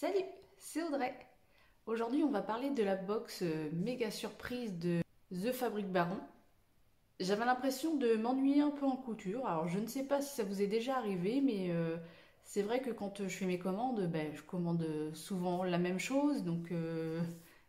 Salut, c'est Audrey. Aujourd'hui, on va parler de la box méga surprise de The Fabric Baron. J'avais l'impression de m'ennuyer un peu en couture. Alors, je ne sais pas si ça vous est déjà arrivé, mais c'est vrai que quand je fais mes commandes, je commande souvent la même chose, donc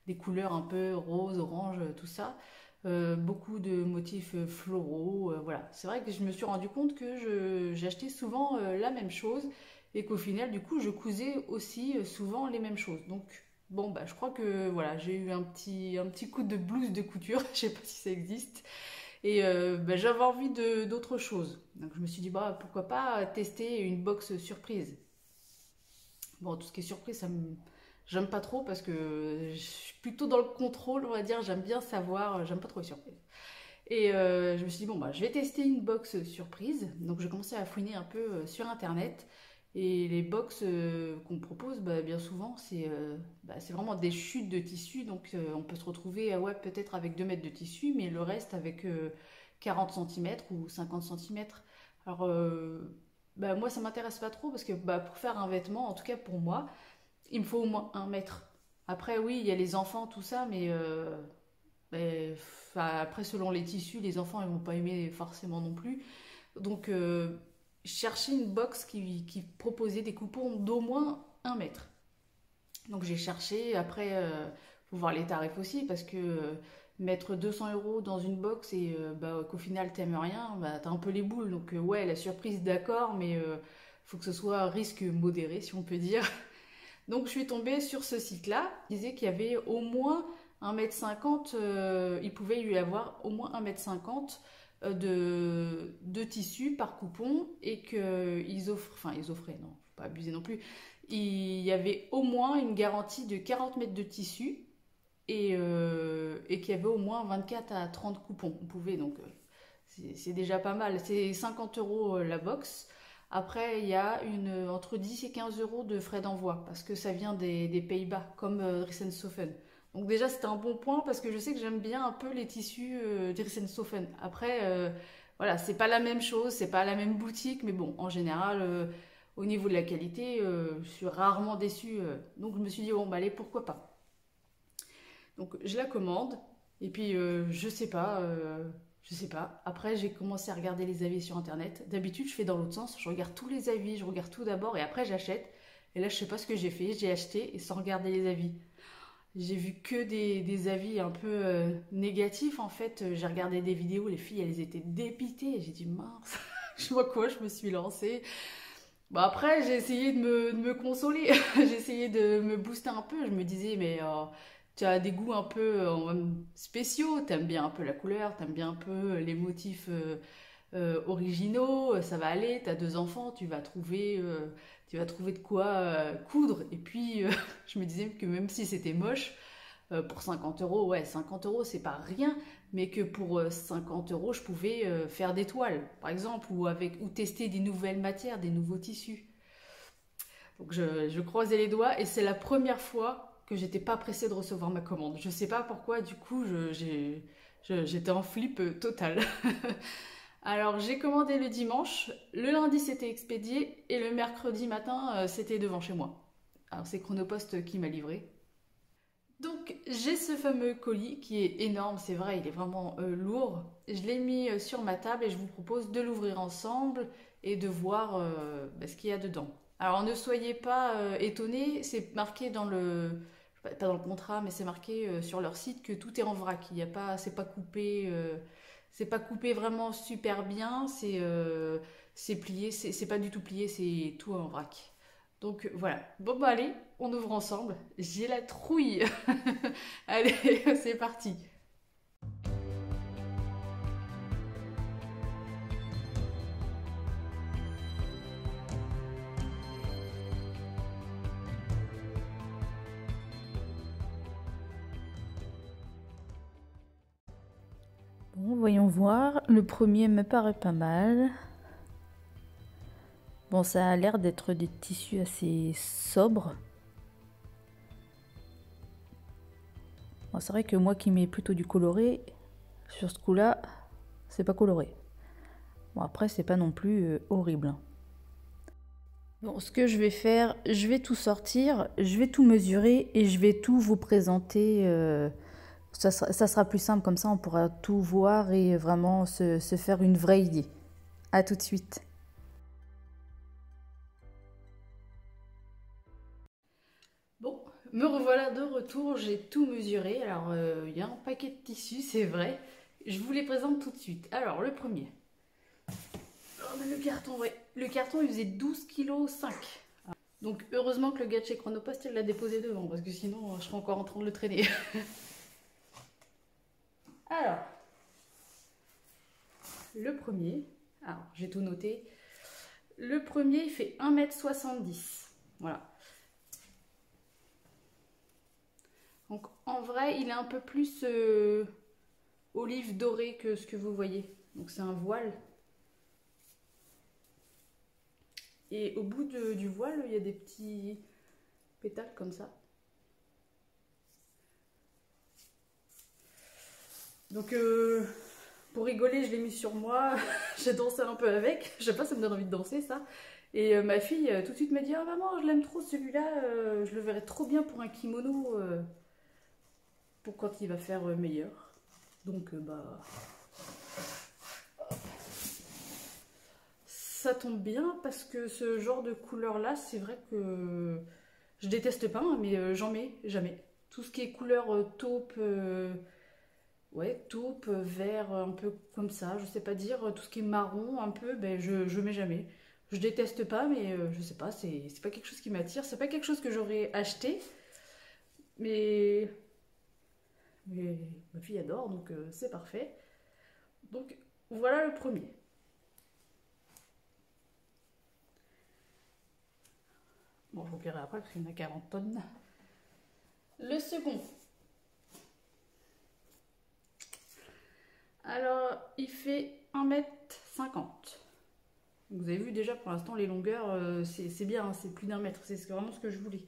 des couleurs un peu rose, orange, tout ça. Beaucoup de motifs floraux, voilà. C'est vrai que je me suis rendu compte que j'achetais souvent la même chose et qu'au final, du coup, je cousais aussi souvent les mêmes choses. Donc, bon, je crois que voilà, j'ai eu un petit coup de blues de couture, je sais pas si ça existe. Et j'avais envie d'autre chose. Donc, je me suis dit, pourquoi pas tester une box surprise. Bon, tout ce qui est surprise, j'aime pas trop parce que je suis plutôt dans le contrôle, on va dire. J'aime bien savoir, j'aime pas trop les surprises. Et je me suis dit, je vais tester une box surprise. Donc, j'ai commencé à fouiner un peu sur internet. Et les box qu'on propose, bien souvent, c'est vraiment des chutes de tissu. Donc, on peut se retrouver ouais, peut-être avec 2 mètres de tissu, mais le reste avec 40 cm ou 50 cm. Alors, moi, ça m'intéresse pas trop parce que pour faire un vêtement, en tout cas pour moi, il me faut au moins 1 mètre. Après, oui, il y a les enfants, tout ça, mais après, selon les tissus, les enfants, ils vont pas aimer forcément non plus. Donc, je cherchais une box qui proposait des coupons d'au moins 1 mètre. Donc, j'ai cherché. Après, faut voir les tarifs aussi, parce que mettre 200 euros dans une box et qu'au final, t'aimes rien, t'as un peu les boules. Donc, ouais, la surprise, d'accord, mais faut que ce soit un risque modéré, si on peut dire. Donc je suis tombée sur ce site-là, il disait qu'il y avait au moins 1,50 m, il pouvait y avoir au moins 1,50 m de tissu par coupon et qu'ils offrent, enfin ils offraient, non, faut pas abuser non plus, il y avait au moins une garantie de 40 mètres de tissu et qu'il y avait au moins 24 à 30 coupons. On pouvait donc, c'est déjà pas mal, c'est 50 euros la box. Après, il y a entre 10 et 15 euros de frais d'envoi parce que ça vient des Pays-Bas, comme Dries-en-Stoffen. Donc déjà, c'était un bon point parce que je sais que j'aime bien un peu les tissus Dries-en-Stoffen. Après, voilà, c'est pas la même chose, c'est pas la même boutique, mais bon, en général, au niveau de la qualité, je suis rarement déçue. Donc je me suis dit, allez, pourquoi pas. Donc je la commande et puis je sais pas. Après j'ai commencé à regarder les avis sur internet. D'habitude je fais dans l'autre sens, je regarde tous les avis, je regarde tout d'abord et après j'achète. Et là je sais pas ce que j'ai fait, j'ai acheté et sans regarder les avis. J'ai vu que des avis un peu négatifs en fait. J'ai regardé des vidéos, les filles elles étaient dépitées et j'ai dit mince, je vois quoi, je me suis lancée. Bon après j'ai essayé de me consoler, j'ai essayé de me booster un peu, je me disais mais tu as des goûts un peu spéciaux, t'aimes bien un peu la couleur, t'aimes bien un peu les motifs originaux, ça va aller, t'as 2 enfants, tu vas trouver de quoi coudre. Et puis je me disais que même si c'était moche, pour 50 euros, ouais, 50 euros c'est pas rien, mais que pour 50 euros je pouvais faire des toiles, par exemple, ou tester des nouvelles matières, des nouveaux tissus. Donc je croisais les doigts et c'est la première fois que j'étais pas pressée de recevoir ma commande. Je sais pas pourquoi, du coup j'étais en flip total. Alors j'ai commandé le dimanche, le lundi c'était expédié et le mercredi matin c'était devant chez moi. Alors c'est Chronopost qui m'a livré. Donc j'ai ce fameux colis qui est énorme, c'est vrai, il est vraiment lourd. Je l'ai mis sur ma table et je vous propose de l'ouvrir ensemble et de voir ce qu'il y a dedans. Alors ne soyez pas étonnés, c'est marqué pas dans le contrat, mais c'est marqué sur leur site que tout est en vrac. Il y a pas, c'est pas coupé vraiment super bien, c'est plié, c'est pas du tout plié, c'est tout en vrac. Donc voilà. Bon allez, on ouvre ensemble. J'ai la trouille. Allez, c'est parti. Bon, voyons voir. Le premier me paraît pas mal. Bon, ça a l'air d'être des tissus assez sobres. Bon, c'est vrai que moi qui mets plutôt du coloré, sur ce coup-là, c'est pas coloré. Bon, après, c'est pas non plus horrible. Bon, ce que je vais faire, je vais tout sortir, je vais tout mesurer et je vais tout vous présenter. Ça sera plus simple comme ça, on pourra tout voir et vraiment se faire une vraie idée. À tout de suite. Bon, me revoilà de retour, j'ai tout mesuré. Alors, il y a un paquet de tissus, c'est vrai. Je vous les présente tout de suite. Alors, le premier. Oh, mais le carton, ouais. Le carton, il faisait 12,5 kg. Donc, heureusement que le gars de chez Chronopost, il l'a déposé devant, parce que sinon, je serais encore en train de le traîner. Alors, le premier. Alors, j'ai tout noté. Le premier, il fait 1,70 m. Voilà. Donc en vrai, il est un peu plus olive doré que ce que vous voyez. Donc c'est un voile. Et au bout du voile, il y a des petits pétales comme ça. Donc pour rigoler, je l'ai mis sur moi. J'ai dansé un peu avec. Je sais pas, ça me donne envie de danser ça. Et ma fille tout de suite m'a dit: ah maman, je l'aime trop celui-là, je le verrais trop bien pour un kimono pour quand il va faire meilleur. Donc bah ça tombe bien parce que ce genre de couleur là, c'est vrai que je déteste pas, hein, mais j'en mets jamais. Tout ce qui est couleur taupe, ouais, taupe, vert, un peu comme ça, je sais pas dire, tout ce qui est marron un peu, ben je mets jamais. Je déteste pas, mais je sais pas, c'est pas quelque chose qui m'attire, c'est pas quelque chose que j'aurais acheté, mais, mais ma fille adore, donc c'est parfait. Donc voilà le premier. Bon, je remplirai après parce qu'il y en a 40 tonnes. Le second. Alors, il fait 1,50 m. Vous avez vu déjà pour l'instant les longueurs, c'est bien, hein, c'est plus d'1 mètre, c'est vraiment ce que je voulais.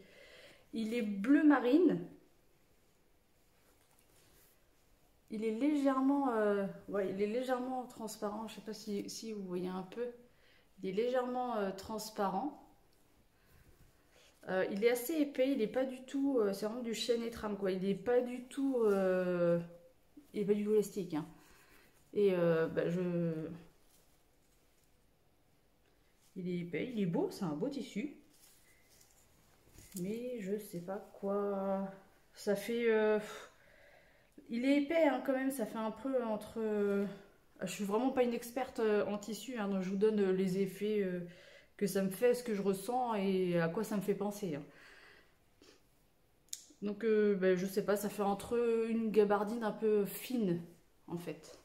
Il est bleu marine. Il est légèrement, ouais, il est légèrement transparent. Je sais pas si vous voyez un peu. Il est légèrement transparent. Il est assez épais, il n'est pas du tout, c'est vraiment du chêne et trame quoi. Il n'est pas du tout, il est pas du tout élastique. Hein. Et bah, il est épais, il est beau, c'est un beau tissu. Mais je sais pas quoi. Ça fait. Il est épais hein, quand même, ça fait un peu entre. Je suis vraiment pas une experte en tissu, hein, donc je vous donne les effets que ça me fait, ce que je ressens et à quoi ça me fait penser. Hein. Donc bah, je sais pas, ça fait entre une gabardine un peu fine en fait.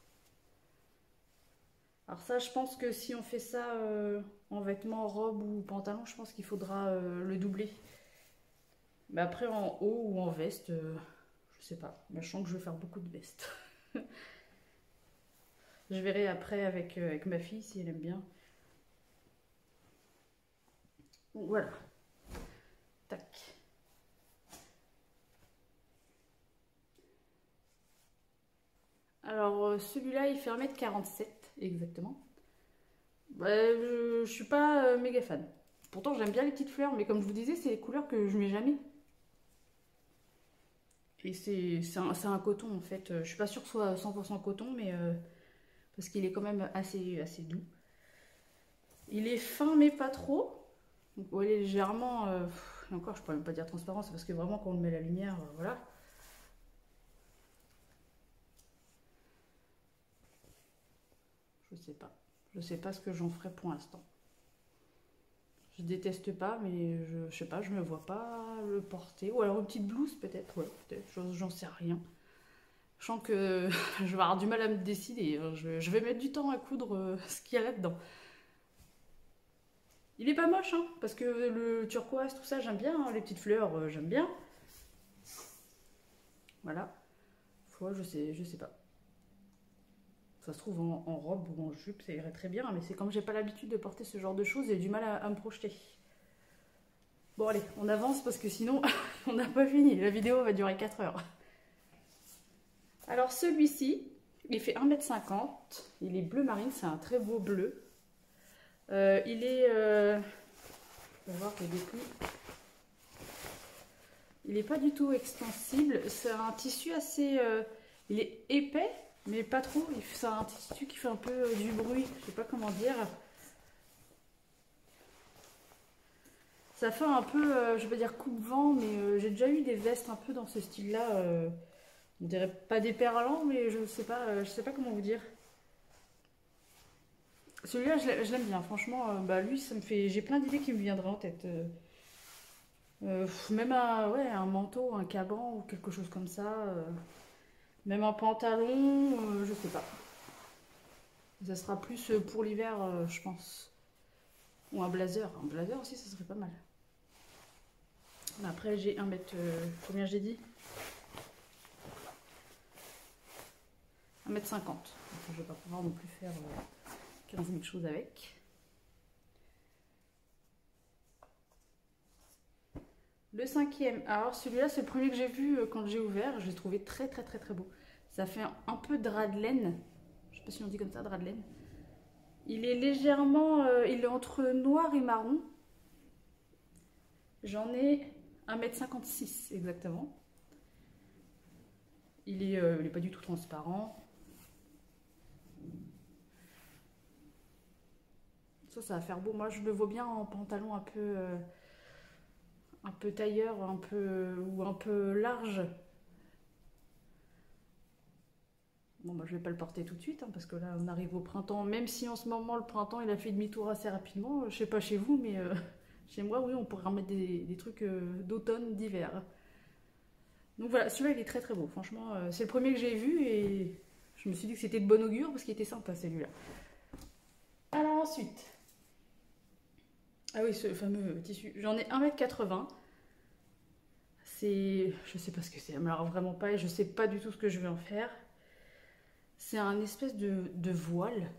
Alors ça, je pense que si on fait ça en vêtements, robe ou pantalon, je pense qu'il faudra le doubler. Mais après en haut ou en veste, je sais pas. Mais je sens que je vais faire beaucoup de vestes. Je verrai après avec ma fille si elle aime bien. Donc voilà. Tac. Alors celui-là, il fait 1,47 m exactement. Bah, je suis pas méga fan. Pourtant, j'aime bien les petites fleurs, mais comme je vous disais, c'est les couleurs que je mets jamais. Et c'est un coton en fait. Je suis pas sûre que ce soit 100% coton, mais parce qu'il est quand même assez doux. Il est fin, mais pas trop. Donc, il est légèrement. Et encore, je pourrais même pas dire transparent, c'est parce que vraiment, quand on met la lumière, voilà. Je sais pas. Je sais pas ce que j'en ferai pour l'instant. Je déteste pas, mais je sais pas, je me vois pas le porter. Ou alors une petite blouse peut-être, ouais, peut-être, j'en sais rien. Je sens que je vais avoir du mal à me décider. Je vais mettre du temps à coudre ce qu'il y a là-dedans. Il est pas moche, hein, parce que le turquoise, tout ça, j'aime bien. Hein, les petites fleurs, j'aime bien. Voilà. Fois, je sais pas. Ça se trouve en robe ou en jupe, ça irait très bien, mais c'est comme j'ai pas l'habitude de porter ce genre de choses, j'ai du mal à me projeter. Bon allez, on avance parce que sinon on n'a pas fini, la vidéo va durer 4 heures. Alors celui-ci, il fait 1,50 m, il est bleu marine, c'est un très beau bleu. Il est On va voir que des plis. Il n'est pas du tout extensible. C'est un tissu assez... il est épais, mais pas trop. C'est un tissu qui fait un peu du bruit. Je sais pas comment dire. Ça fait un peu, je vais pas dire coupe-vent, mais j'ai déjà eu des vestes un peu dans ce style-là. On dirait pas des perlants, mais je sais pas comment vous dire. Celui-là, je l'aime bien. Franchement, bah lui, ça me fait. J'ai plein d'idées qui me viendraient en tête. Même ouais, un manteau, un caban ou quelque chose comme ça. Même un pantalon, je sais pas. Ça sera plus pour l'hiver, je pense. Ou un blazer. Un blazer aussi, ça serait pas mal. Mais après, j'ai 1 mètre. Combien j'ai dit 1,50 m. Je vais pas pouvoir non plus faire 15 000 choses avec. Le 5e, alors celui-là c'est le premier que j'ai vu quand j'ai ouvert, je l'ai trouvé très très très très beau. Ça fait un peu drap de laine, je sais pas si on dit comme ça, drap de laine. Il est légèrement, il est entre noir et marron. J'en ai 1,56 m exactement. Il est pas du tout transparent. Ça va faire beau. Moi je le vois bien en pantalon un peu tailleur, ou un peu large. Bon, bah, je vais pas le porter tout de suite, hein, parce que là, on arrive au printemps. Même si en ce moment, le printemps, il a fait demi-tour assez rapidement. Je sais pas chez vous, mais chez moi, oui, on pourrait remettre des trucs d'automne, d'hiver. Donc voilà, celui-là, il est très très beau. Franchement, c'est le premier que j'ai vu et je me suis dit que c'était de bon augure parce qu'il était sympa, celui-là. Alors ensuite... Ah oui, ce fameux tissu. J'en ai 1,80 m. C'est... Je sais pas ce que c'est. Alors vraiment pas. Et je sais pas du tout ce que je vais en faire. C'est un espèce de voile.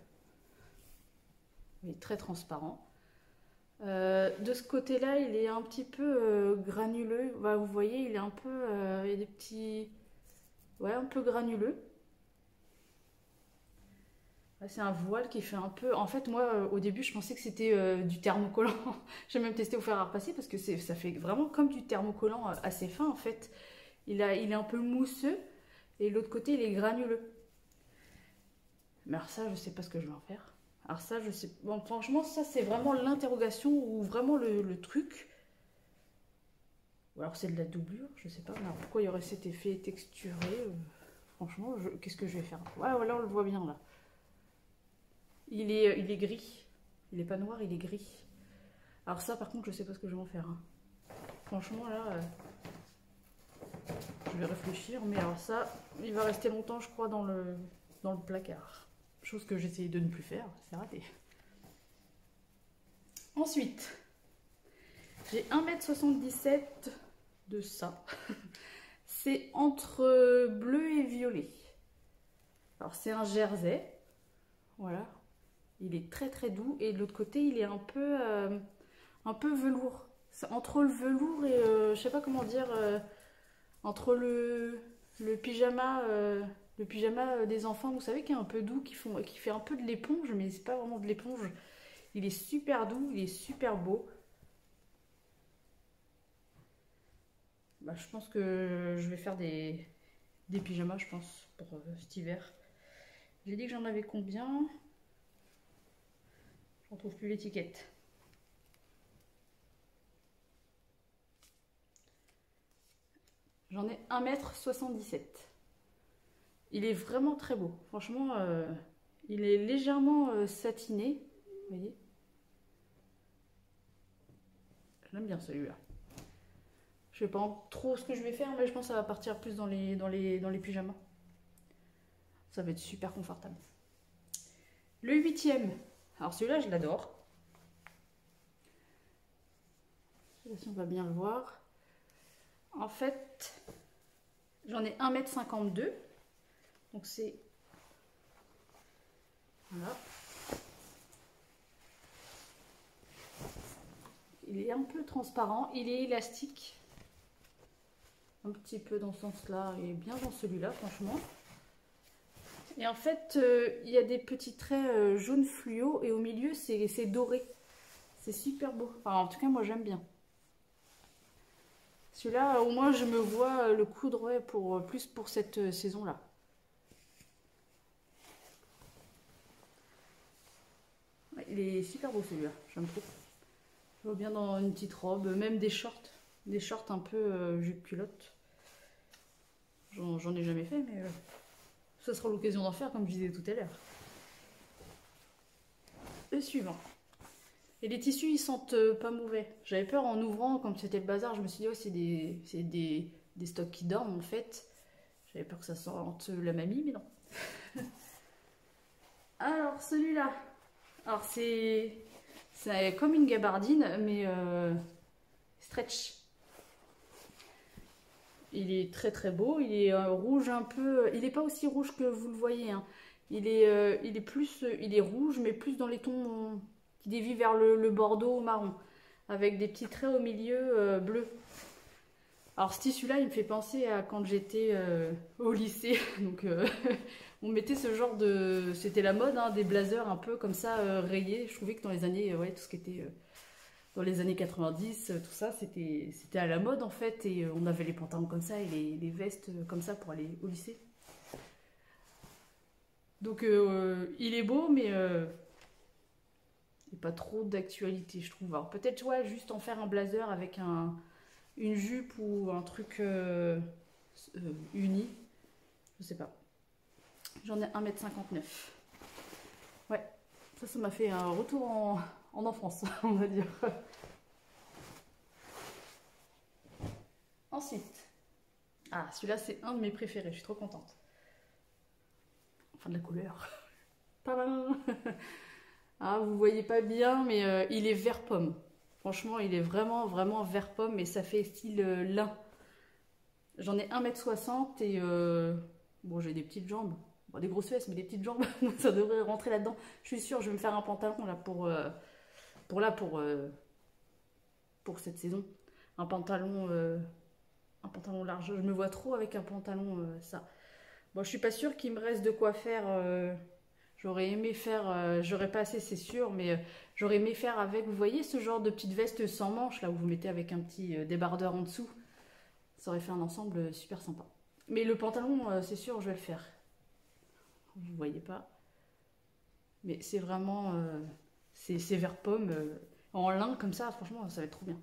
Il est très transparent. De ce côté-là, il est un petit peu granuleux. Bah, vous voyez, il est un peu... il y a des petits... Ouais, un peu granuleux. C'est un voile qui fait un peu... En fait, moi, au début, je pensais que c'était du thermocollant. J'ai même testé au fer à repasser parce que ça fait vraiment comme du thermocollant assez fin, en fait. Il est un peu mousseux et l'autre côté, il est granuleux. Mais alors ça, je sais pas ce que je vais en faire. Alors ça, je sais... Bon, franchement, ça, c'est vraiment l'interrogation ou vraiment le truc. Ou alors c'est de la doublure, je sais pas. Alors, pourquoi il y aurait cet effet texturé franchement, qu'est-ce que je vais faire? Ouais, voilà, on le voit bien, là. Il est gris. Il est pas noir, il est gris. Alors ça, par contre, je sais pas ce que je vais en faire. Hein. Franchement, là, je vais réfléchir. Mais alors ça, il va rester longtemps, je crois, dans le placard. Chose que j'ai essayé de ne plus faire. C'est raté. Ensuite, j'ai 1,77 m de ça. C'est entre bleu et violet. Alors, c'est un jersey. Voilà. Il est très très doux et de l'autre côté il est un peu velours. C'est entre le velours et je sais pas comment dire, entre le pyjama des enfants, vous savez, qui est un peu doux, qui fait un peu de l'éponge, mais c'est pas vraiment de l'éponge. Il est super doux, il est super beau. Bah, je pense que je vais faire des pyjamas, je pense, pour cet hiver. J'ai dit que j'en avais combien? Je ne retrouve plus l'étiquette. J'en ai 1,77 m. Il est vraiment très beau. Franchement, il est légèrement satiné. Vous voyez? J'aime bien celui-là. Je ne sais pas trop ce que je vais faire, mais je pense que ça va partir plus dans les pyjamas. Ça va être super confortable. Le 8e. Alors celui-là, je l'adore. Je sais pas si on va bien le voir. En fait, j'en ai 1,52 m. Donc c'est... Voilà. Il est un peu transparent. Il est élastique. Un petit peu dans ce sens-là et bien dans celui-là, franchement. Et en fait, il y a des petits traits jaune fluo et au milieu, c'est doré. C'est super beau. Enfin, en tout cas, moi, j'aime bien. Celui-là, au moins, je me vois le coudre ouais, plus pour cette saison-là. Ouais, il est super beau, celui-là. J'aime trop. Je vois bien dans une petite robe, même des shorts. Des shorts un peu jupe culotte. J'en ai jamais fait, mais ça sera l'occasion d'en faire, comme je disais tout à l'heure. Le suivant. Et les tissus, ils sentent pas mauvais. J'avais peur en ouvrant, comme c'était le bazar, je me suis dit, oh, c'est des stocks qui dorment en fait. J'avais peur que ça sente la mamie, mais non. Alors, celui-là. Alors, c'est comme une gabardine, mais stretch. Il est très très beau. Il est rouge un peu. Il n'est pas aussi rouge que vous le voyez. Hein. Il est rouge, mais plus dans les tons qui dévient vers le bordeaux marron, avec des petits traits au milieu bleus. Alors ce tissu-là, il me fait penser à quand j'étais au lycée. Donc on mettait ce genre de... C'était la mode, hein, des blazers un peu comme ça rayés. Je trouvais que dans les années... ouais, tout ce qui était... dans les années 90, tout ça, c'était à la mode en fait. Et on avait les pantalons comme ça et les vestes comme ça pour aller au lycée. Donc il est beau, mais il n'y a pas trop d'actualité, je trouve. Alors peut-être ouais, juste en faire un blazer avec une jupe ou un truc uni. Je sais pas. J'en ai 1,59 m. Ouais, ça m'a fait un retour en enfance, on va dire. Ensuite, ah, celui-là, c'est un de mes préférés, je suis trop contente. Enfin, de la couleur. Tadam. Ah, vous voyez pas bien, mais il est vert pomme. Franchement, il est vraiment, vraiment vert pomme, mais ça fait style lin. J'en ai 1,60 m et bon, j'ai des petites jambes. Bon, des grosses fesses, mais des petites jambes, donc ça devrait rentrer là-dedans. Je suis sûre, je vais me faire un pantalon là pour cette saison. Un pantalon large. Je me vois trop avec un pantalon ça. Bon, je suis pas sûre qu'il me reste de quoi faire. J'aurais aimé faire, j'aurais pas assez, c'est sûr, mais j'aurais aimé faire avec, vous voyez, ce genre de petite veste sans manches, là où vous mettez avec un petit débardeur en dessous. Ça aurait fait un ensemble super sympa. Mais le pantalon, c'est sûr, je vais le faire. Vous voyez pas. Mais c'est vraiment, c'est vert pomme, en lin comme ça, franchement, ça va être trop bien.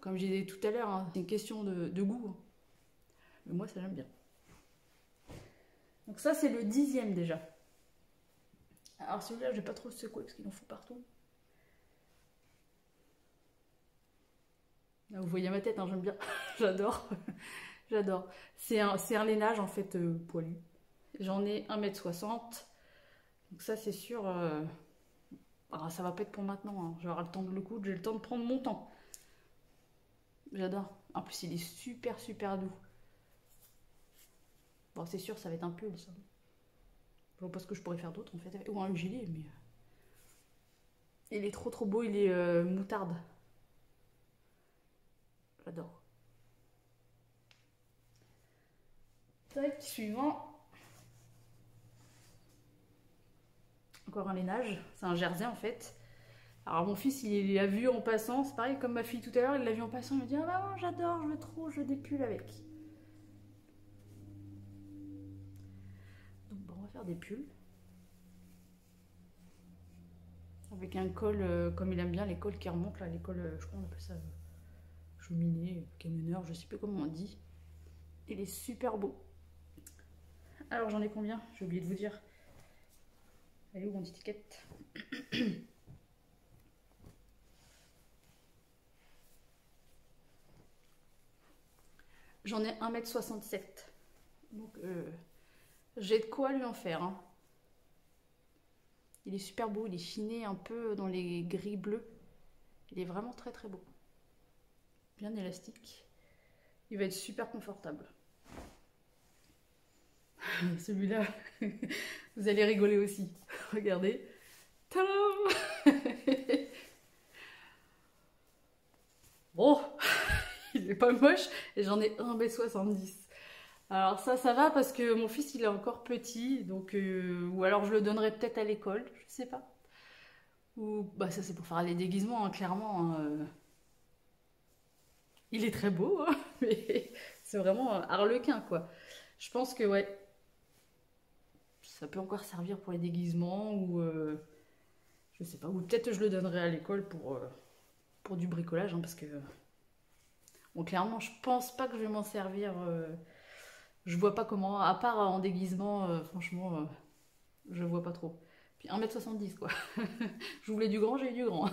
Comme je disais tout à l'heure, hein, c'est une question de goût. Hein. Mais moi, ça j'aime bien. Donc ça, c'est le 10e déjà. Alors celui-là, je vais pas trop le secouer parce qu'il en faut partout. Là, vous voyez ma tête, hein, j'aime bien. J'adore. J'adore. C'est un lainage en fait poilu. J'en ai 1,60 m. Donc ça, c'est sûr, alors, ça va pas être pour maintenant. Hein. J'aurai le temps de le coudre, j'ai le temps de prendre mon temps. J'adore. En plus, il est super, super doux. Bon, c'est sûr, ça va être un pull, ça. Je vois pas ce que je pourrais faire d'autre, en fait. Ou un gilet, mais... Il est trop, trop beau. Il est moutarde. J'adore. Tac, suivant. Encore un lainage. C'est un jersey, en fait. Alors, mon fils, il l'a vu en passant. C'est pareil, comme ma fille tout à l'heure, il l'a vu en passant. Il m'a dit, ah maman, j'adore, je veux trop, je veux des pulls avec. On va faire des pulls avec un col comme il aime bien, les cols qui remontent là, les cols, je crois on appelle ça cheminée, camionneur, je sais plus comment on dit. Il est super beau. Alors j'en ai combien? J'ai oublié de vous dire. Elle est où mon étiquette? J'en ai 1,67 m. Donc j'ai de quoi lui en faire. Hein. Il est super beau, il est chiné un peu dans les gris bleus. Il est vraiment très très beau. Bien élastique. Il va être super confortable. Celui-là, vous allez rigoler aussi. Regardez. Tadam. Bon, il est pas moche et j'en ai 1,70 m. Alors ça va parce que mon fils il est encore petit, donc ou alors je le donnerai peut-être à l'école, je sais pas. Ou, bah ça c'est pour faire les déguisements, hein, clairement, hein, il est très beau, hein, mais c'est vraiment harlequin, quoi. Je pense que, ouais, ça peut encore servir pour les déguisements, ou je sais pas, ou peut-être je le donnerai à l'école pour du bricolage, hein, parce que, bon, clairement, je pense pas que je vais m'en servir. Je vois pas comment, à part en déguisement, franchement, je vois pas trop. Puis 1,70 m quoi. Je voulais du grand, j'ai eu du grand.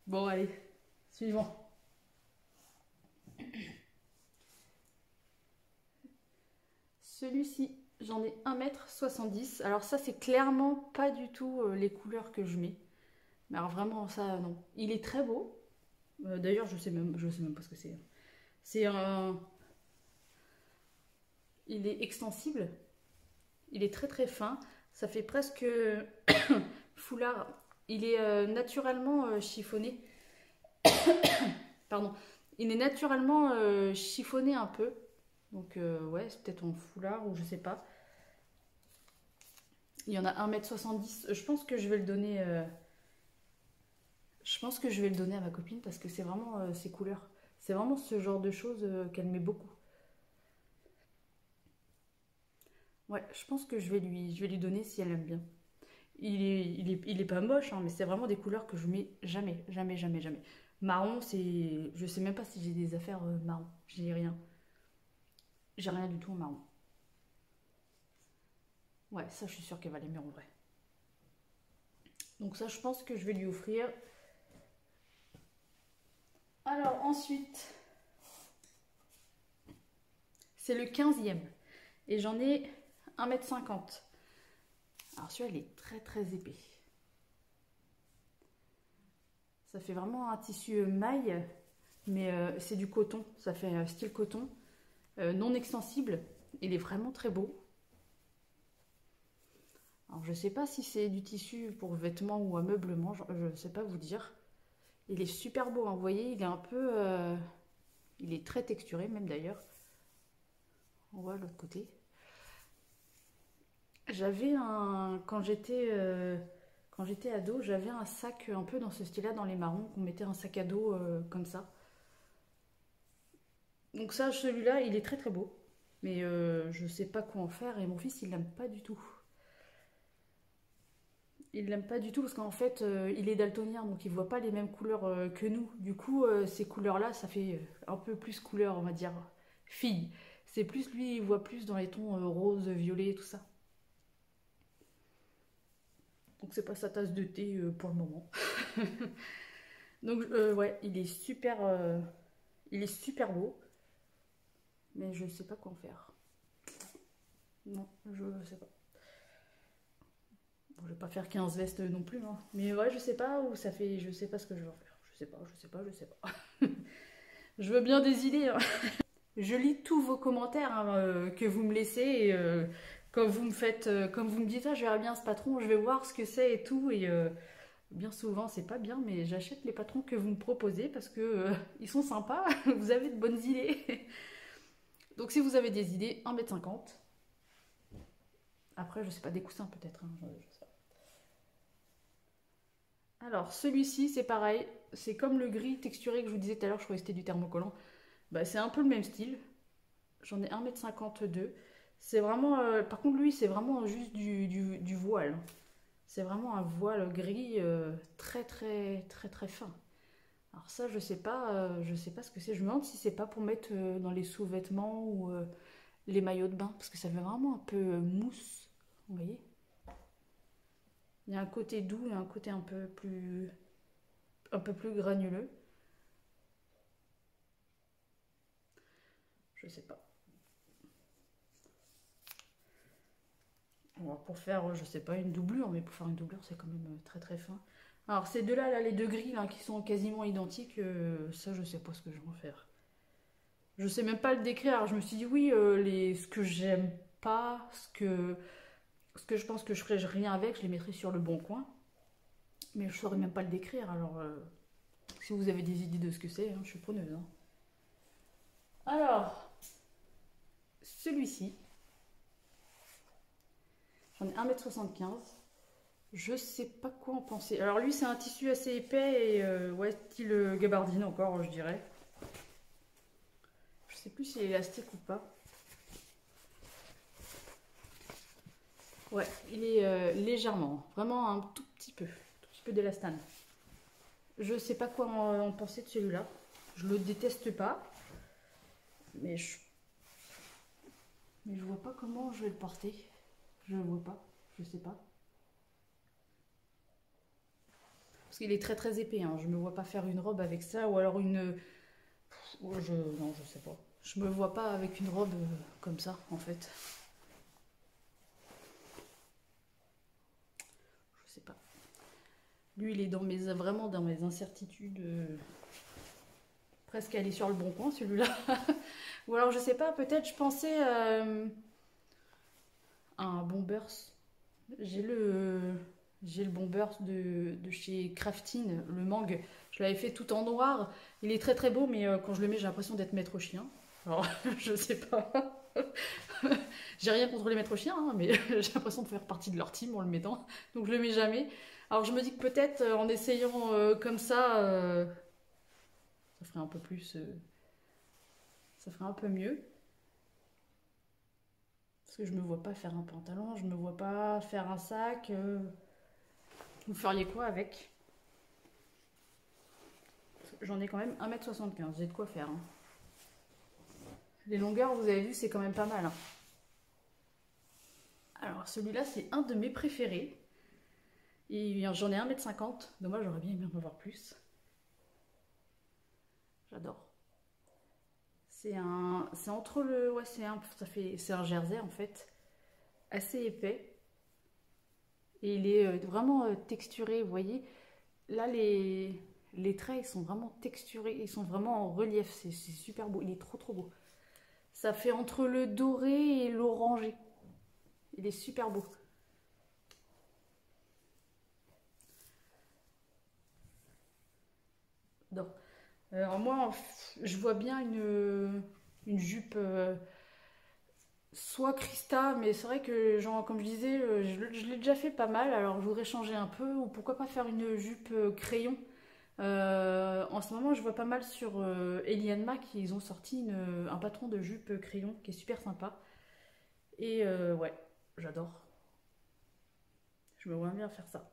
Bon, allez, suivant. Celui-ci, j'en ai 1,70 m. Alors ça, c'est clairement pas du tout les couleurs que je mets. Mais alors vraiment, ça, non. Il est très beau. D'ailleurs, je sais même pas ce que c'est. C'est un... Il est extensible. Il est très très fin. Ça fait presque foulard. Il est naturellement chiffonné. Pardon. Il est naturellement chiffonné un peu. Donc ouais, c'est peut-être en foulard ou je sais pas. Il y en a 1,70 m. Je pense que je vais le donner. Je pense que je vais le donner à ma copine parce que c'est vraiment ses couleurs. C'est vraiment ce genre de choses qu'elle met beaucoup. Ouais, je pense que je vais lui donner si elle aime bien. Il est pas moche, hein, mais c'est vraiment des couleurs que je mets jamais, jamais, jamais, jamais. Marron, c'est... Je sais même pas si j'ai des affaires marron. J'ai rien. J'ai rien du tout en marron. Ouais, ça, je suis sûre qu'elle va l'aimer en vrai. Donc ça, je pense que je vais lui offrir. Alors ensuite, c'est le 15e. Et j'en ai 1,50 m. Alors celui-là, il est très très épais. Ça fait vraiment un tissu maille, mais c'est du coton. Ça fait style coton, non extensible. Il est vraiment très beau. Alors je sais pas si c'est du tissu pour vêtements ou ameublement, je ne sais pas vous dire. Il est super beau, hein. Vous voyez, il est un peu... il est très texturé même d'ailleurs. On voit l'autre côté. J'avais un... Quand j'étais ado, j'avais un sac un peu dans ce style-là, dans les marrons, qu'on mettait un sac à dos comme ça. Donc ça, celui-là, il est très très beau. Mais je sais pas quoi en faire et mon fils, il l'aime pas du tout. Il l'aime pas du tout parce qu'en fait, il est daltonien, donc il voit pas les mêmes couleurs que nous. Du coup, ces couleurs-là, ça fait un peu plus couleur, on va dire, fille. C'est plus, lui, il voit plus dans les tons rose, violet, tout ça. Donc c'est pas sa tasse de thé pour le moment. Donc ouais, il est super beau, mais je sais pas quoi en faire. Non, je sais pas. Bon, je vais pas faire 15 vestes non plus, hein. Mais ouais, je sais pas où ça fait, je sais pas ce que je vais en faire. Je sais pas. Je veux bien des idées, hein. Je lis tous vos commentaires hein, que vous me laissez et quand vous me faites, comme vous me dites, ah, je verrai bien ce patron, je vais voir ce que c'est et tout. Et bien souvent, c'est pas bien, mais j'achète les patrons que vous me proposez parce que ils sont sympas, vous avez de bonnes idées. Donc si vous avez des idées, 1,50 m. Après, je sais pas, des coussins peut-être, hein, je sais pas. Alors, celui-ci, c'est pareil. C'est comme le gris texturé que je vous disais tout à l'heure, je croyais que c'était du thermocollant. Bah, c'est un peu le même style. J'en ai 1,52 m. C'est vraiment. Par contre, lui, c'est vraiment juste du voile. C'est vraiment un voile gris très, très, très, très fin. Alors, ça, je sais pas ce que c'est. Je me demande si c'est pas pour mettre dans les sous-vêtements ou les maillots de bain. Parce que ça fait vraiment un peu mousse. Vous voyez? Il y a un côté doux et un côté un peu plus granuleux. Je sais pas. Alors pour faire, je sais pas, une doublure, mais pour faire une doublure, c'est quand même très très fin. Alors ces deux-là, là, les deux gris là, qui sont quasiment identiques, ça je sais pas ce que je vais en faire. Je sais même pas le décrire. Alors je me suis dit oui, ce que j'aime pas, ce que je pense que je ferais rien avec, je les mettrais sur le bon coin. Mais je saurais même pas le décrire. Alors si vous avez des idées de ce que c'est, hein, je suis preneuse, hein. Alors, celui-ci, j'en ai 1,75 m. Je sais pas quoi en penser. Alors lui, c'est un tissu assez épais et ouais, style gabardine encore, je dirais. Je sais plus s'il est élastique ou pas. Ouais, il est légèrement, vraiment un tout petit peu d'élastane. Je sais pas quoi en penser de celui-là. Je le déteste pas, mais je vois pas comment je vais le porter. Je le vois pas, je sais pas. Parce qu'il est très très épais, hein. Je me vois pas faire une robe avec ça ou alors une. Non, je sais pas. Je me vois pas avec une robe comme ça en fait. Je sais pas. Lui, il est vraiment dans mes incertitudes. Presque aller sur le bon coin celui-là. Ou alors je sais pas, peut-être je pensais à un Bombers. J'ai le j'ai le Bombers de chez Craftin, le Mang. Je l'avais fait tout en noir. Il est très très beau, mais quand je le mets, j'ai l'impression d'être maître chien. Alors je sais pas. J'ai rien contre les maîtres chiens, hein, mais j'ai l'impression de faire partie de leur team en le mettant. Donc je le mets jamais. Alors je me dis que peut-être en essayant comme ça ferait un peu plus. Ça ferait un peu mieux. Parce que je me vois pas faire un pantalon, je me vois pas faire un sac. Vous feriez quoi avec? J'en ai quand même 1,75 m, j'ai de quoi faire, hein. Les longueurs, vous avez vu, c'est quand même pas mal, hein. Alors celui-là, c'est un de mes préférés. J'en ai 1,50 m. Dommage, j'aurais bien aimé en avoir plus. J'adore. C'est entre le, ouais, c'est un jersey en fait, assez épais. Et il est vraiment texturé, vous voyez. Là, les traits, ils sont vraiment texturés, ils sont vraiment en relief. C'est super beau, il est trop trop beau. Ça fait entre le doré et l'orangé. Il est super beau. Non. Alors moi, je vois bien une jupe soit Christa, mais c'est vrai que, genre, comme je disais, je l'ai déjà fait pas mal, alors je voudrais changer un peu, ou pourquoi pas faire une jupe crayon. En ce moment, je vois pas mal sur Elianma qu'ils ont sorti un patron de jupe crayon qui est super sympa. Et ouais, j'adore. Je me vois bien faire ça.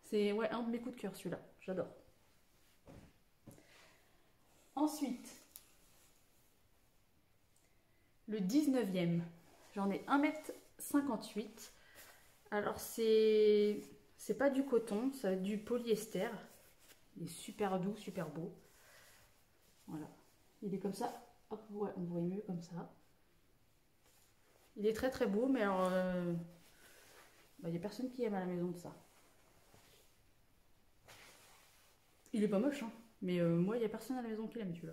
C'est ouais, un de mes coups de cœur celui-là, j'adore. Ensuite, le 19e, j'en ai 1,58 m. Alors c'est pas du coton, ça va être du polyester. Il est super doux, super beau. Voilà. Il est comme ça. Hop, ouais, on voit mieux comme ça. Il est très très beau, mais alors il n'y a personne qui aime à la maison de ça. Il est pas moche, hein. Mais moi, il n'y a personne à la maison qui l'aime, celui-là.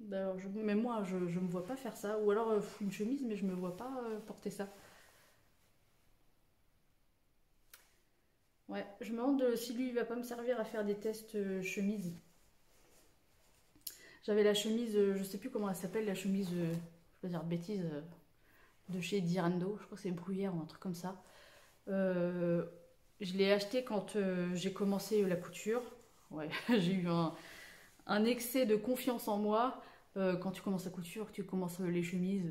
Mais moi, je me vois pas faire ça. Ou alors une chemise, mais je me vois pas porter ça. Ouais, je me demande si lui, il va pas me servir à faire des tests chemise. J'avais la chemise, je sais plus comment elle s'appelle, la chemise, je vais dire de bêtises, de chez Dirando. Je crois que c'est Bruyère ou un truc comme ça. Euh, je l'ai acheté quand j'ai commencé la couture. Ouais, j'ai eu un excès de confiance en moi. Quand tu commences la couture, que tu commences les chemises,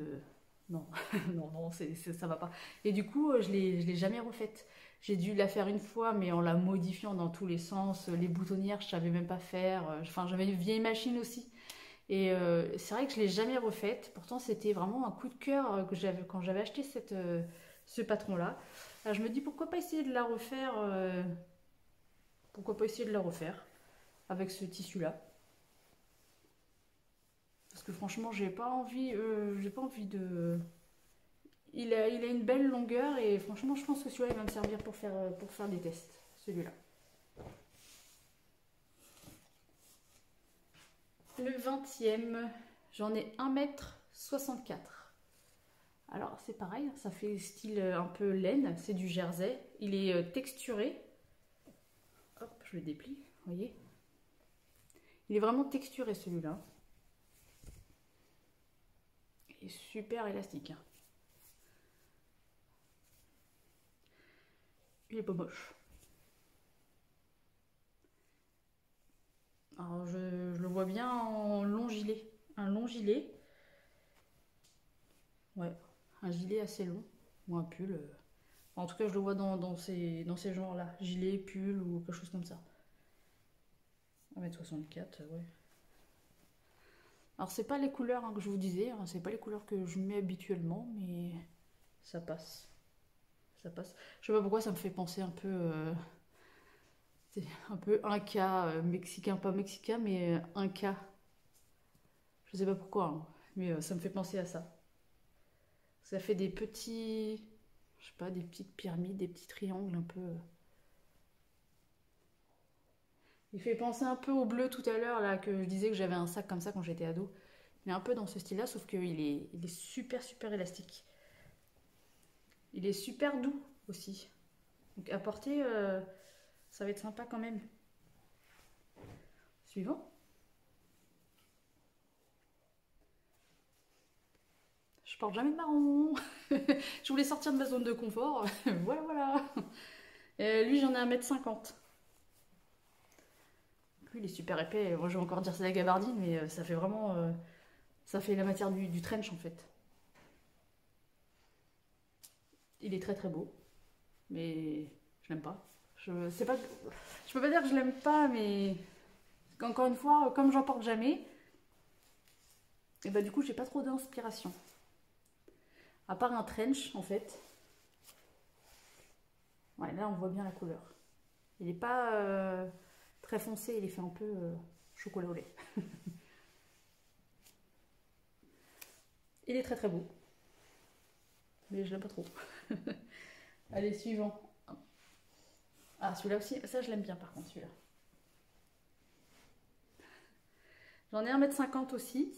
non, non, non, ça va pas. Et du coup, je l'ai jamais refaite. J'ai dû la faire une fois, mais en la modifiant dans tous les sens. Les boutonnières, je savais même pas faire. Enfin, j'avais une vieille machine aussi. Et c'est vrai que je l'ai jamais refaite. Pourtant, c'était vraiment un coup de cœur que j'avais quand j'avais acheté ce patron-là. Alors, je me dis pourquoi pas essayer de la refaire. Pourquoi pas essayer de la refaire avec ce tissu-là. Parce que franchement, j'ai pas envie de. Il a une belle longueur et franchement, je pense que celui-là, il va me servir pour faire des tests. Celui-là. Le 20e, j'en ai 1,64 m. Alors, c'est pareil, ça fait style un peu laine, c'est du jersey. Il est texturé. Hop, je le déplie, vous voyez. Il est vraiment texturé celui-là. Il est super élastique, hein. Il est pas moche. Alors je le vois bien en long gilet. Un long gilet. Ouais, un gilet assez long. Ou un pull. En tout cas, je le vois dans ces genres-là. Gilet, pull ou quelque chose comme ça. 1m64, ouais. Alors, c'est pas les couleurs que je vous disais. Hein, c'est pas les couleurs que je mets habituellement. Mais ça passe. Ça passe. Je sais pas pourquoi ça me fait penser un peu... c'est un peu Inca, mexicain. Pas mexicain, mais Inca. Je sais pas pourquoi. Hein, mais ça me fait penser à ça. Ça fait des petits... Je sais pas, des petites pyramides, des petits triangles un peu... Il fait penser un peu au bleu tout à l'heure, là, que je disais que j'avais un sac comme ça quand j'étais ado. Il est un peu dans ce style-là, sauf qu'il est super, super élastique. Il est super doux aussi. Donc à porter, ça va être sympa quand même. Suivant. Je porte jamais de marron. Je voulais sortir de ma zone de confort. Voilà, voilà. Lui, j'en ai 1m50. Lui, il est super épais. Moi, je vais encore dire c'est la gabardine, mais ça fait vraiment... ça fait la matière du trench, en fait. Il est très très beau. Mais je l'aime pas. Je sais pas... Je peux pas dire que je l'aime pas, mais... Encore une fois, comme j'en porte jamais, et bah du coup, j'ai pas trop d'inspiration. À part un trench, en fait. Ouais, là, on voit bien la couleur. Il est pas très foncé, il est fait un peu chocolat au lait. Il est très très beau. Mais je l'aime pas trop. Allez, suivant. Ah, celui-là aussi, ça je l'aime bien par contre, celui-là. J'en ai 1m50 aussi.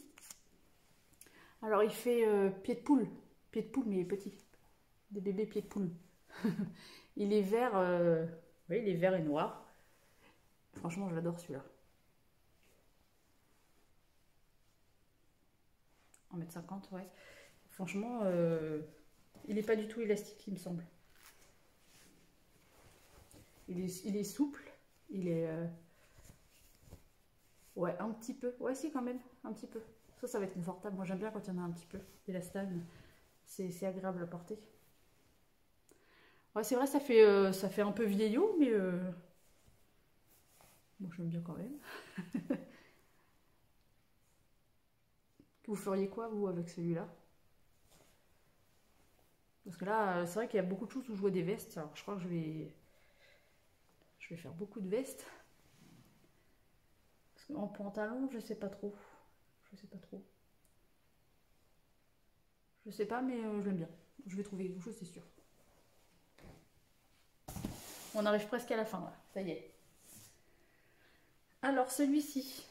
Alors, il fait pied de poule. Pied de poule, mais il est petit. Des bébés pieds de poule. Il est vert, oui, il est vert et noir. Franchement, je l'adore celui-là. 1m50, ouais. Franchement, il n'est pas du tout élastique, il me semble. Il est souple. Il est... ouais, un petit peu. Ouais, si, quand même. Un petit peu. Ça va être confortable. Moi, j'aime bien quand il y en a un petit peu. Élastane. C'est agréable à porter. Ouais, c'est vrai, ça fait un peu vieillot, mais... bon, j'aime bien quand même. Vous feriez quoi, vous, avec celui-là? Parce que là, c'est vrai qu'il y a beaucoup de choses où je vois des vestes. Alors, je crois que je vais faire beaucoup de vestes. Parce qu'en pantalon, je sais pas trop. Je sais pas trop. Je sais pas, mais je l'aime bien. Je vais trouver quelque chose, c'est sûr. On arrive presque à la fin, là. Ça y est. Alors, celui-ci.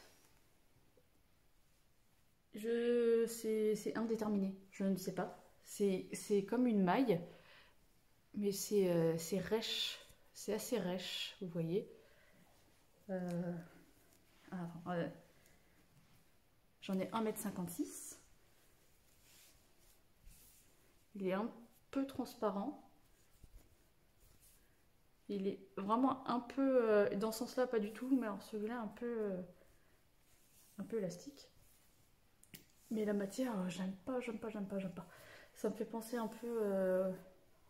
C'est indéterminé. Je ne sais pas. C'est comme une maille. Mais c'est rêche. C'est assez rêche, vous voyez. J'en ai 1m56. Il est un peu transparent. Il est vraiment un peu... dans ce sens-là, pas du tout. Mais alors celui-là, un peu élastique. Mais la matière, j'aime pas. Ça me fait penser un peu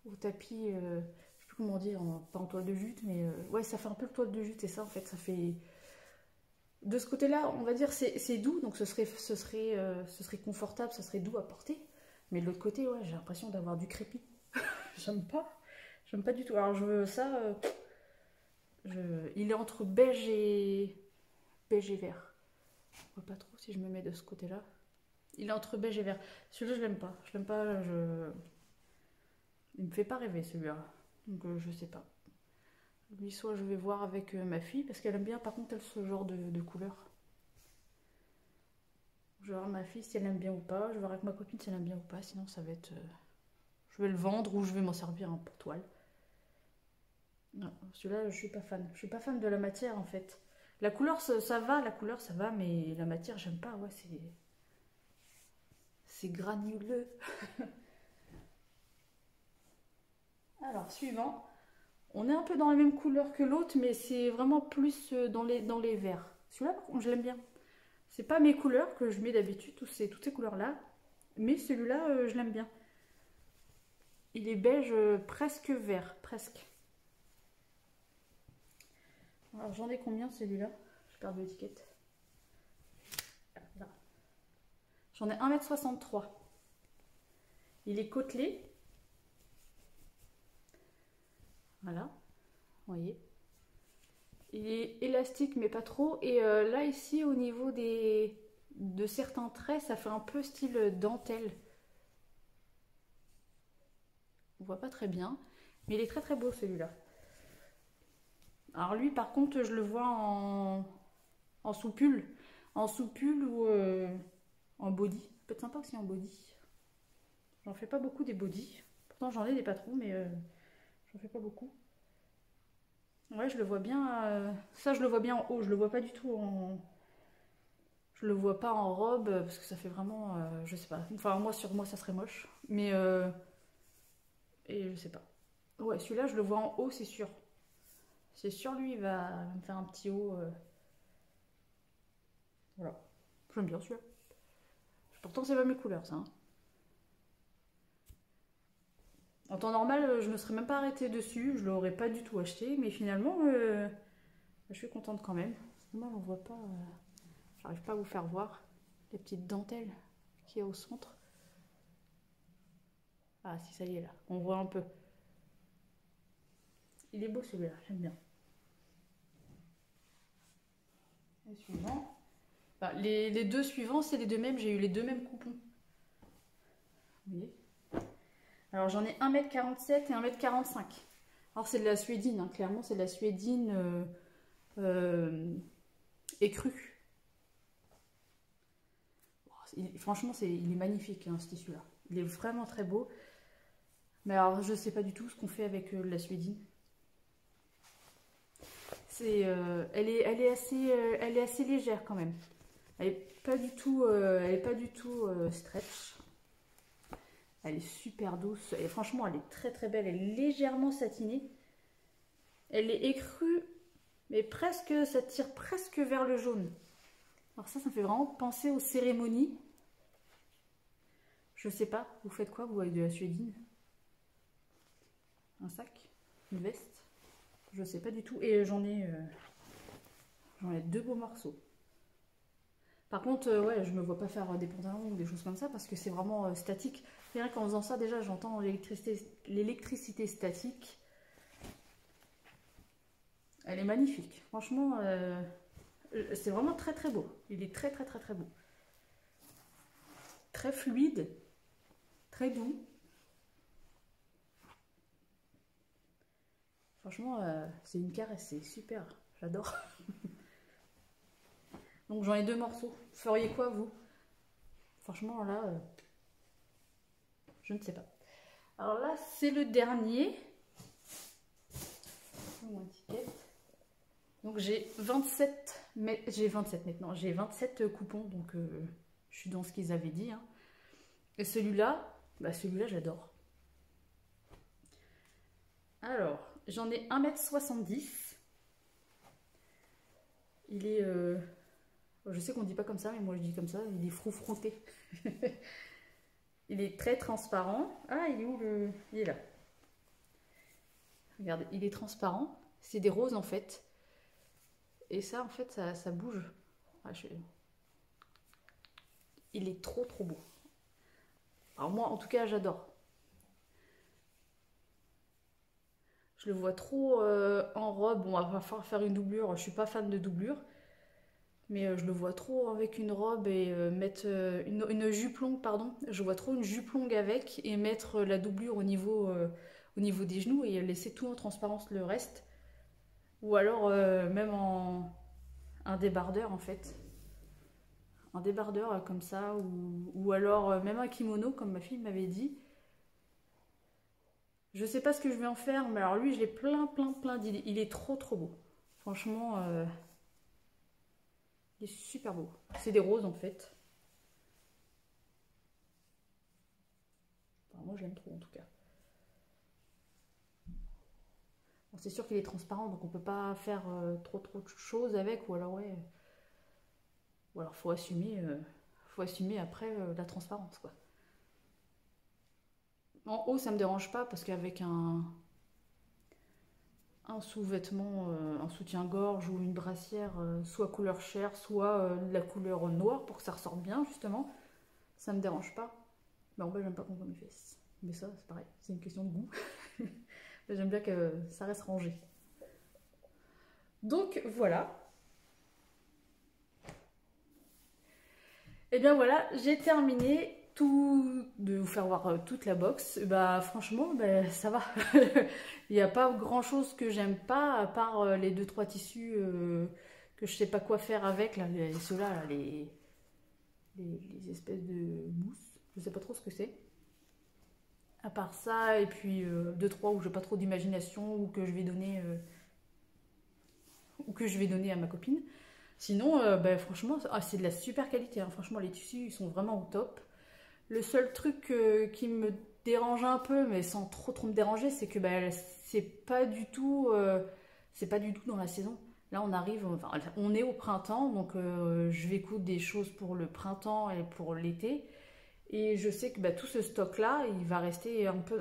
au tapis... je sais plus comment dire, pas en toile de jute, mais... ouais, ça fait un peu le toile de jute, c'est ça, en fait. Ça fait... De ce côté-là, on va dire, c'est doux, donc ce serait confortable, ce serait doux à porter. Mais de l'autre côté, ouais, j'ai l'impression d'avoir du crépi. J'aime pas. J'aime pas du tout. Alors, je veux ça... il est entre beige et vert. Je vois pas trop si je me mets de ce côté-là. Il est entre beige et vert. Celui-là, je l'aime pas. Je l'aime pas. Il me fait pas rêver, celui-là. Donc, je sais pas. Lui, soit je vais voir avec ma fille, parce qu'elle aime bien, par contre, elle, ce genre de couleur. Je vais voir ma fille si elle aime bien ou pas. Je vais voir avec ma copine si elle aime bien ou pas. Sinon, ça va être... je vais le vendre ou je vais m'en servir pour toile. Non, celui-là, je suis pas fan. Je suis pas fan de la matière, en fait. La couleur, ça va, mais la matière, j'aime pas. Ouais, c'est granuleux. Alors, suivant. On est un peu dans la même couleur que l'autre, mais c'est vraiment plus dans les verts. Celui-là, par contre, je l'aime bien. C'est pas mes couleurs que je mets d'habitude, toutes ces couleurs-là. Mais celui-là, je l'aime bien. Il est beige presque vert, presque. Alors j'en ai combien celui-là? Je perds de l'étiquette. J'en ai 1,63 m. Il est côtelé. Voilà, vous voyez. Il est élastique mais pas trop. Et là ici au niveau de certains traits, ça fait un peu style dentelle. On voit pas très bien. Mais il est très très beau celui-là. Alors lui par contre je le vois en sous-pull. En sous-pull ou en body. Ça peut être sympa aussi en body. J'en fais pas beaucoup des body. Pourtant j'en ai des patrons mais j'en fais pas beaucoup. Ouais je le vois bien. Ça je le vois bien en haut. Je le vois pas du tout en... Je le vois pas en robe parce que ça fait vraiment... je sais pas. Enfin moi sur moi ça serait moche. Mais... et je sais pas. Ouais celui-là je le vois en haut c'est sûr. C'est sûr lui il va me faire un petit haut. Voilà. J'aime bien celui-là. Pourtant c'est pas mes couleurs ça. Hein. En temps normal, je me serais même pas arrêtée dessus, je l'aurais pas du tout acheté, mais finalement, je suis contente quand même. Moi, on voit pas, j'arrive pas à vous faire voir les petites dentelles qu'il y a au centre. Ah si, ça y est là, on voit un peu. Il est beau celui-là, j'aime bien. Le suivant. Bah, les deux suivants, c'est les deux mêmes, j'ai eu les deux mêmes coupons. Vous voyez? Alors j'en ai 1,47 m et 1,45 m. Alors c'est de la suédine, hein. Clairement c'est de la suédine écrue. Franchement il est magnifique hein, ce tissu-là. Il est vraiment très beau. Mais alors je sais pas du tout ce qu'on fait avec la suédine. Elle est assez légère quand même. Elle est pas du tout, stretch. Elle est super douce et franchement elle est très très belle, elle est légèrement satinée. Elle est écrue mais presque, ça tire presque vers le jaune. Alors ça me fait vraiment penser aux cérémonies. Je sais pas, vous faites quoi vous avec de la suédine? Un sac? Une veste? Je sais pas du tout et j'en ai deux beaux morceaux. Par contre, ouais, je me vois pas faire des pantalons ou des choses comme ça parce que c'est vraiment statique. C'est vrai qu'en faisant ça, déjà, j'entends l'électricité statique. Elle est magnifique. Franchement, c'est vraiment très très beau. Il est très très très très beau. Très fluide, très doux. Franchement, c'est une caresse, c'est super. J'adore. Donc j'en ai deux morceaux. Vous feriez quoi vous? Franchement là, je ne sais pas. Alors là c'est le dernier. Donc j'ai 27, mais j'ai 27 maintenant. J'ai 27 coupons, donc je suis dans ce qu'ils avaient dit. Hein. Et celui-là, bah celui-là j'adore. Alors j'en ai 1,70 m. Il est... je sais qu'on dit pas comme ça, mais moi je dis comme ça, il est froufrouté. Il est très transparent. Ah, il est où le... Il est là. Regardez, il est transparent. C'est des roses en fait. Et ça, en fait, ça bouge. Ah, il est trop trop beau. Alors moi, en tout cas, j'adore. Je le vois trop en robe. Bon, il va falloir faire une doublure. Je suis pas fan de doublure. Mais je le vois trop avec une robe et mettre une jupe longue, pardon. Je vois trop une jupe longue avec et mettre la doublure au niveau des genoux et laisser tout en transparence le reste. Ou alors même en un débardeur en fait. Un débardeur comme ça. Ou alors même un kimono comme ma fille m'avait dit. Je sais pas ce que je vais en faire, mais alors lui je l'ai plein d'idées. Il est trop trop beau. Franchement... il est super beau. C'est des roses en fait. Enfin, moi je l'aime trop en tout cas. Bon, c'est sûr qu'il est transparent, donc on peut pas faire trop de choses avec, ou alors ouais, ou alors faut assumer après la transparence quoi. En haut ça me dérange pas parce qu'avec un sous-vêtement, un soutien-gorge ou une brassière, soit couleur chair, soit de la couleur noire pour que ça ressorte bien justement, ça me dérange pas. Mais en bas j'aime pas qu'on voit mes fesses. Mais ça c'est pareil, c'est une question de goût. J'aime bien que ça reste rangé. Donc voilà. Et bien voilà, j'ai terminé de vous faire voir toute la box. Bah franchement, bah, ça va. Il n'y a pas grand chose que j'aime pas, à part les 2-3 tissus que je sais pas quoi faire avec. Là, ceux-là, là, les espèces de mousse. Je sais pas trop ce que c'est. À part ça, et puis 2-3 où j'ai pas trop d'imagination ou que je vais donner à ma copine. Sinon, bah, franchement, c'est de la super qualité. Hein. Franchement, les tissus ils sont vraiment au top. Le seul truc qui me dérange un peu, mais sans trop me déranger, c'est que bah, c'est pas du tout dans la saison. Là, on arrive, enfin, on est au printemps, donc je vais coudre des choses pour le printemps et pour l'été. Et je sais que bah, tout ce stock-là, il va rester un peu...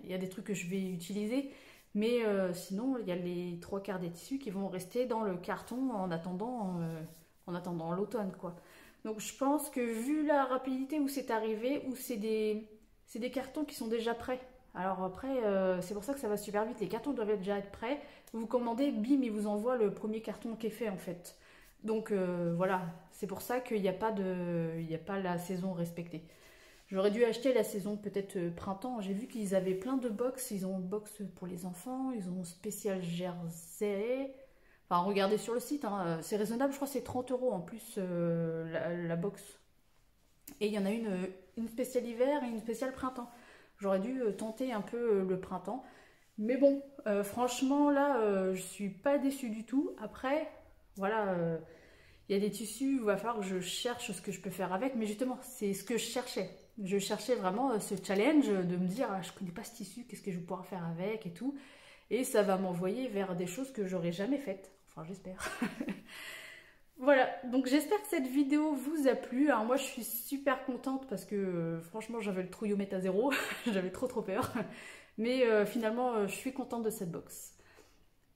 il y a des trucs que je vais utiliser, mais sinon, il y a les 3/4 des tissus qui vont rester dans le carton en attendant l'automne, quoi. Donc je pense que vu la rapidité où c'est arrivé, où c'est des cartons qui sont déjà prêts. Alors après, c'est pour ça que ça va super vite. Les cartons doivent déjà être prêts. Vous commandez, bim, ils vous envoient le premier carton qui est fait en fait. Donc voilà, c'est pour ça qu'il n'y a pas la saison respectée. J'aurais dû acheter la saison peut-être printemps. J'ai vu qu'ils avaient plein de box. Ils ont box pour les enfants, ils ont spécial jersey. Enfin, regardez sur le site, hein. C'est raisonnable, je crois que c'est 30 € en plus la box. Et il y en a une spéciale hiver et une spéciale printemps. J'aurais dû tenter un peu le printemps. Mais bon, franchement, là, je suis pas déçue du tout. Après, voilà, il y a des tissus, il va falloir que je cherche ce que je peux faire avec. Mais justement, c'est ce que je cherchais. Je cherchais vraiment ce challenge de me dire, ah, je connais pas ce tissu, qu'est-ce que je vais pouvoir faire avec et tout. Et ça va m'envoyer vers des choses que j'aurais jamais faites. Enfin, j'espère. Voilà, donc j'espère que cette vidéo vous a plu. Alors moi, je suis super contente parce que franchement, j'avais le trouillomètre à zéro. J'avais trop peur. Mais finalement, je suis contente de cette box.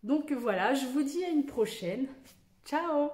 Donc voilà, je vous dis à une prochaine. Ciao!